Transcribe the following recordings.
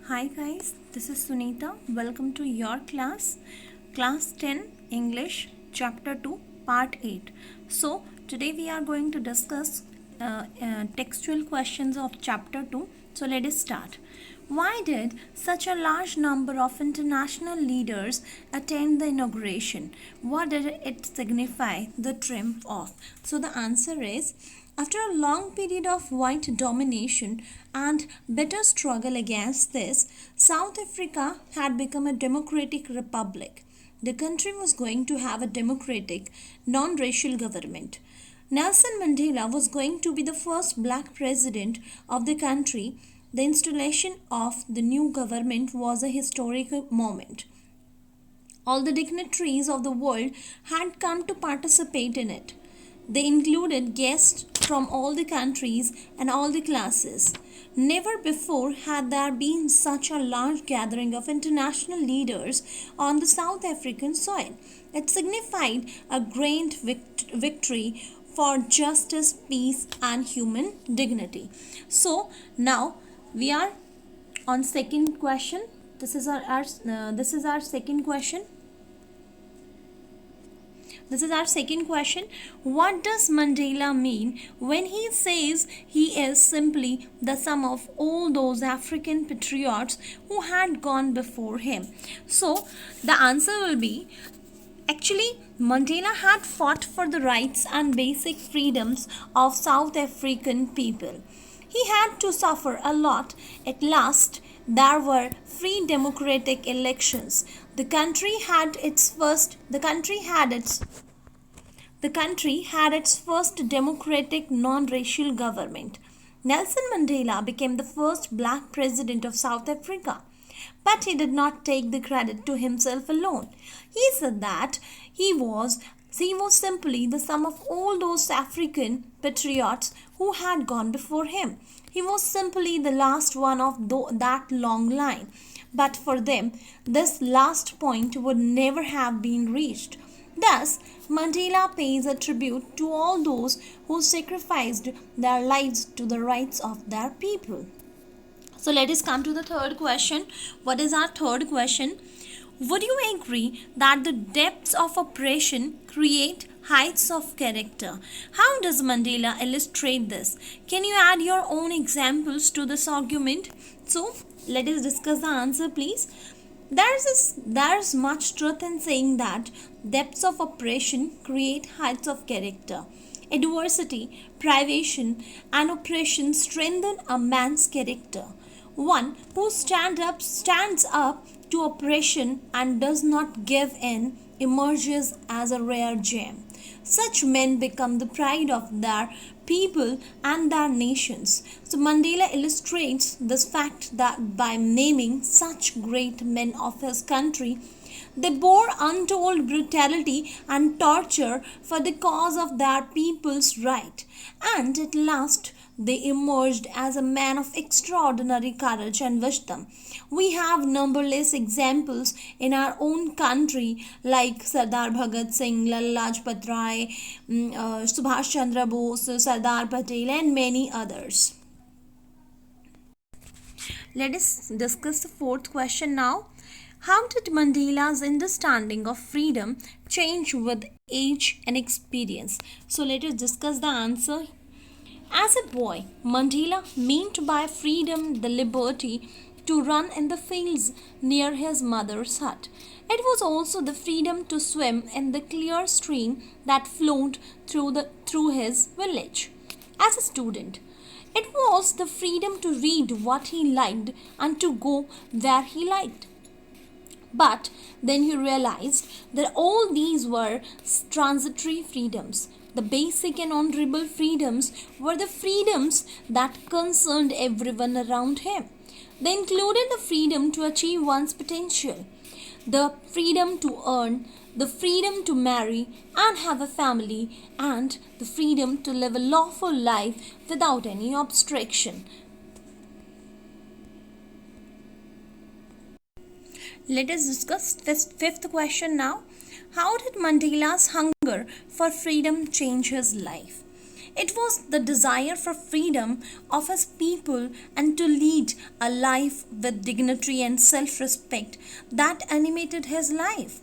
Hi guys, this is Sunita. Welcome to your class 10 English chapter 2 part 8. So today we are going to discuss textual questions of chapter 2. So let us start. Why did such a large number of international leaders attend the inauguration? What did it signify the triumph of? So the answer is, after a long period of white domination and bitter struggle against this, South Africa had become a democratic republic. The country was going to have a democratic, non-racial government. Nelson Mandela was going to be the first black president of the country. The installation of the new government was a historic moment. All the dignitaries of the world had come to participate in it. They included guests from all the countries and all the classes. Never before had there been such a large gathering of international leaders on the South African soil. It signified a grand victory for justice, peace, and human dignity. So now we are on second question. This is our second question. This is our second question. What does Mandela mean when he says he is simply the sum of all those African patriots who had gone before him? So, the answer will be, actually, Mandela had fought for the rights and basic freedoms of South African people. He had to suffer a lot. At last, there were free democratic elections. The country had its first democratic non-racial government. Nelson Mandela became the first black president of South Africa. But he did not take the credit to himself alone. He said that he was simply the sum of all those African patriots who had gone before him. He was simply the last one of that long line. But for them, this last point would never have been reached. Thus, Mandela pays a tribute to all those who sacrificed their lives to the rights of their people. So let us come to the third question. What is our third question? Would you agree that the depths of oppression create heights of character? How does Mandela illustrate this? Can you add your own examples to this argument? So let us discuss the answer, please. There's much truth in saying that depths of oppression create heights of character. Adversity, privation, and oppression strengthen a man's character. One who stands up to oppression and does not give in emerges as a rare gem. Such men become the pride of their people and their nations. So Mandela illustrates this fact that by naming such great men of his country, they bore untold brutality and torture for the cause of their people's right, and at last they emerged as a man of extraordinary courage and wisdom. We have numberless examples in our own country like Sardar Bhagat Singh, Lala Lajpat Rai, Subhash Chandra Bose, Sardar Patel, and many others. Let us discuss the fourth question now. How did Mandela's understanding of freedom change with age and experience? So let us discuss the answer. As a boy, Mandela meant by freedom the liberty to run in the fields near his mother's hut. It was also the freedom to swim in the clear stream that flowed through his village. As a student, it was the freedom to read what he liked and to go where he liked. But then he realized that all these were transitory freedoms. The basic and honorable freedoms were the freedoms that concerned everyone around him. They included the freedom to achieve one's potential, the freedom to earn, the freedom to marry and have a family, and the freedom to live a lawful life without any obstruction. Let us discuss fifth question now. How did Mandela's hunger for freedom change his life? It was the desire for freedom of his people and to lead a life with dignity and self respect that animated his life.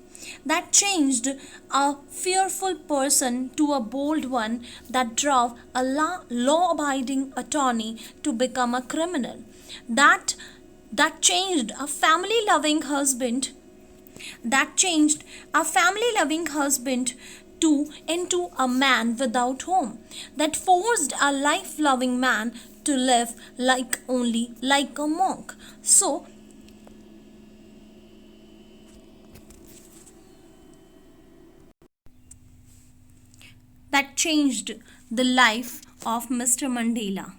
That changed a fearful person to a bold one, that drove a law abiding attorney to become a criminal. That that changed a family loving husband that changed a family loving husband into a man without home, that forced a life loving man to live like a monk. So that changed the life of Mr. Mandela.